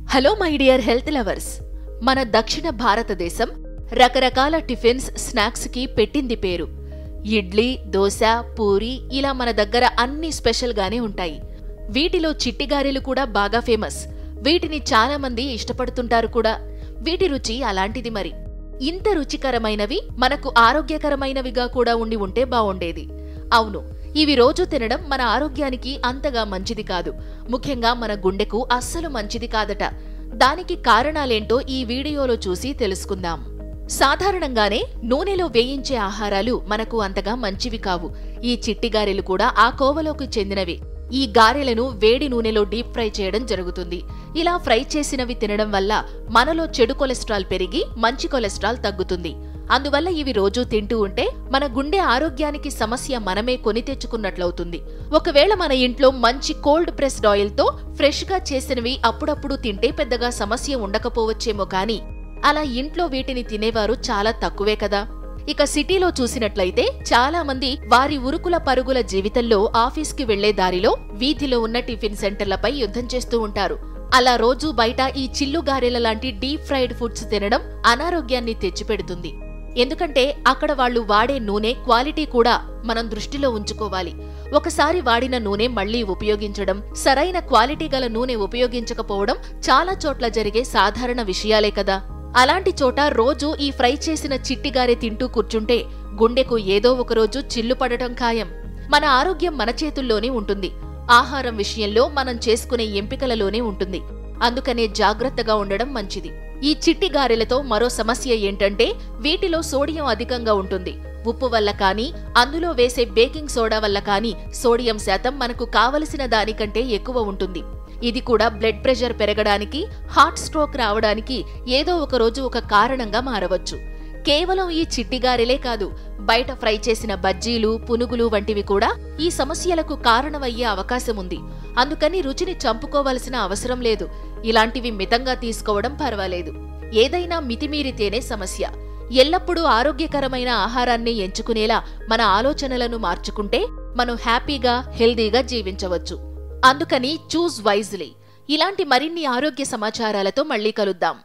Hello my dear health lovers. మన దక్షిణ భారతదేశం రకరకాల టిఫిన్స్ స్నాక్స్ కి పెట్టింది పేరు. ఇడ్లీ, దోశ, పూరి ఇలా మన దగ్గర అన్ని స్పెషల్ గానే ఉంటాయి. వీటిలో చిట్టిగారెలు కూడా బాగా ఫేమస్. వీటిని చాలా మంది ఇష్టపడుతుంటారు కూడా. వీటి రుచి అలాంటిది. మరి ఇంత రుచికరమైనవి మనకు ఆరోగ్యకరమైనవిగా కూడా ఉంటే బావుండేది. అవును, ఇవి రోజు తినడం మన ఆరోగ్యానికి అంతగా మంచిది కాదు. ముఖ్యంగా మన గుండెకు అస్సలు మంచిది కాదట. దానికి కారణాలేంటో ఈ వీడియోలో చూసి తెలుసుకుందాం. సాధారణంగానే నూనెలో వేయించే ఆహారాలు మనకు అంతగా మంచివి కావు. ఈ చిట్టిగారెలు కూడా ఆ కోవలోకి చెందినవి. ఈ గారెలను వేడి నూనెలో డీప్ ఫ్రై చేయడం జరుగుతుంది. ఇలా ఫ్రై చేసినవి తినడం వల్ల మనలో చెడు కొలెస్ట్రాల్ పెరిగి మంచి కొలెస్ట్రాల్ తగ్గుతుంది. అందువల్ల ఇవి రోజూ తింటూ ఉంటే మన గుండె ఆరోగ్యానికి సమస్య మనమే కొని తెచ్చుకున్నట్లవుతుంది. ఒకవేళ మన ఇంట్లో మంచి కోల్డ్ ప్రెస్డ్ ఆయిల్ తో ఫ్రెష్ గా చేసినవి అప్పుడప్పుడు తింటే పెద్దగా సమస్య ఉండకపోవచ్చేమో కానీ అలా ఇంట్లో వీటిని తినేవారు చాలా తక్కువే కదా. ఇక సిటీలో చూసినట్లయితే చాలా మంది వారి ఉరుకుల పరుగుల జీవితంలో ఆఫీస్కి వెళ్లే దారిలో వీధిలో ఉన్న టిఫిన్ సెంటర్లపై యుద్ధం చేస్తూ ఉంటారు. అలా రోజూ బయట ఈ చిల్లుగారెల లాంటి డీప్ ఫ్రైడ్ ఫుడ్స్ తినడం అనారోగ్యాన్ని తెచ్చిపెడుతుంది. ఎందుకంటే అక్కడ వాళ్లు వాడే నూనె క్వాలిటీ కూడా మనం దృష్టిలో ఉంచుకోవాలి. ఒకసారి వాడిన నూనె మళ్లీ ఉపయోగించడం, సరైన క్వాలిటీ గల నూనె ఉపయోగించకపోవడం చాలా చోట్ల జరిగే సాధారణ విషయాలే కదా. అలాంటి చోట రోజూ ఈ ఫ్రై చేసిన చిట్టిగారె తింటూ కూర్చుంటే గుండెకు ఏదో ఒకరోజు చిల్లు పడటం ఖాయం. మన ఆరోగ్యం మన చేతుల్లోనే ఉంటుంది. ఆహారం విషయంలో మనం చేసుకునే ఎంపికలలోనే ఉంటుంది. అందుకనే జాగ్రత్తగా ఉండడం మంచిది. ఈ చిట్టిగారెలతో మరో సమస్య ఏంటంటే వీటిలో సోడియం అధికంగా ఉంటుంది. ఉప్పు వల్ల కానీ అందులో వేసే బేకింగ్ సోడా వల్ల కానీ సోడియం శాతం మనకు కావలసిన దానికంటే ఎక్కువ ఉంటుంది. ఇది కూడా బ్లడ్ ప్రెషర్ పెరగడానికి, హార్ట్ స్ట్రోక్ రావడానికి ఏదో ఒక రోజు ఒక కారణంగా మారవచ్చు. కేవలం ఈ చిట్టిగారెలే కాదు, బయట ఫ్రై చేసిన బజ్జీలు, పునుగులు వంటివి కూడా ఈ సమస్యలకు కారణమయ్యే అవకాశం ఉంది. అందుకని రుచిని చంపుకోవలసిన అవసరం లేదు. ఇలాంటివి మితంగా తీసుకోవడం పర్వాలేదు. ఏదైనా మితిమీరితేనే సమస్య. ఎల్లప్పుడూ ఆరోగ్యకరమైన ఆహారాన్ని ఎంచుకునేలా మన ఆలోచనలను మార్చుకుంటే మనం హ్యాపీగా, హెల్దీగా జీవించవచ్చు. అందుకని చూజ్ వైజ్లీ. ఇలాంటి మరిన్ని ఆరోగ్య సమాచారాలతో మళ్లీ కలుద్దాం.